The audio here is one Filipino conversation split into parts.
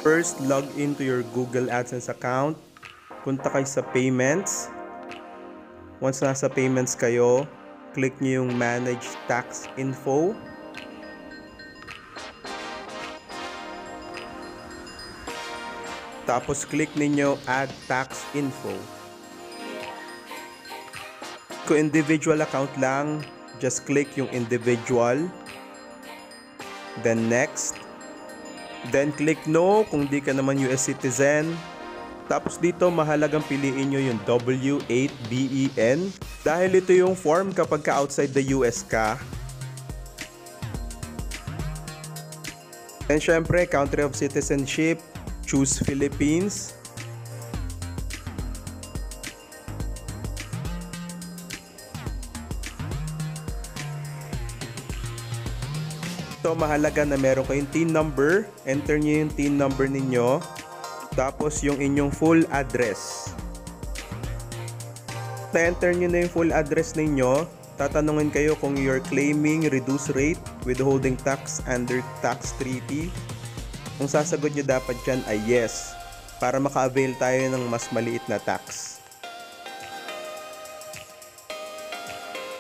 First, log into your Google Adsense account. Punta kayo sa Payments. Once nasa Payments kayo, click nyo yung Manage Tax Info. Tapos click ninyo Add Tax Info. Kung individual account lang, just click yung individual. Then next. Then click no kung di ka naman US citizen. Tapos dito mahalagang piliin nyo yung W8BEN dahil ito yung form kapag ka outside the US ka. And syempre, country of citizenship, choose Philippines. So mahalaga na meron kayong TIN number, enter nyo yung TIN number ninyo, tapos yung inyong full address. Na-enter nyo na yung full address ninyo, tatanungin kayo kung you're claiming reduced rate, withholding tax under tax treaty. Kung sasagot nyo dapat dyan ay yes, para maka-avail tayo ng mas maliit na tax.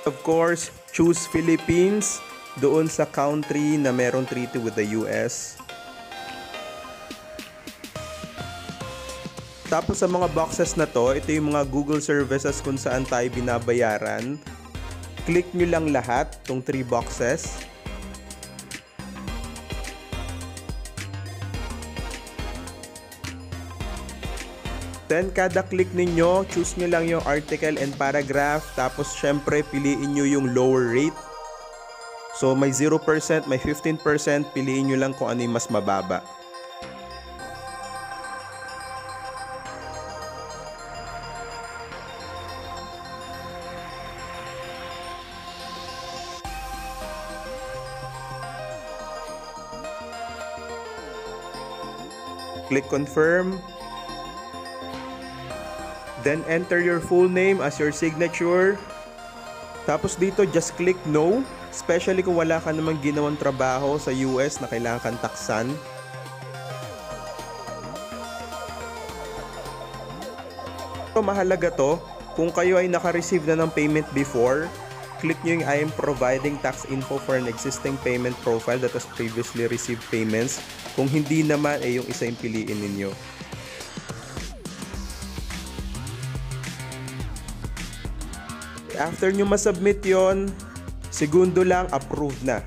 Of course, choose Philippines doon sa country na merong treaty with the US. Tapos sa mga boxes na to, ito yung mga Google services kung saan tayo binabayaran. Click nyo lang lahat, itong 3 boxes. Then kada click ninyo, choose nyo lang yung article and paragraph. Tapos syempre piliin nyo yung lower rate. So may 0%, may 15%, piliin nyo lang kung ano yung mas mababa. Click confirm. Then enter your full name as your signature. Tapos dito just click no. Especially kung wala ka namang ginawang trabaho sa US na kailangan kang taksan. So mahalaga to, kung kayo ay naka-receive na ng payment before, click nyo yung I am providing tax info for an existing payment profile that has previously received payments. Kung hindi naman, ay yung isa yung piliin ninyo. After nyo masubmit yon, segundo lang, approved na.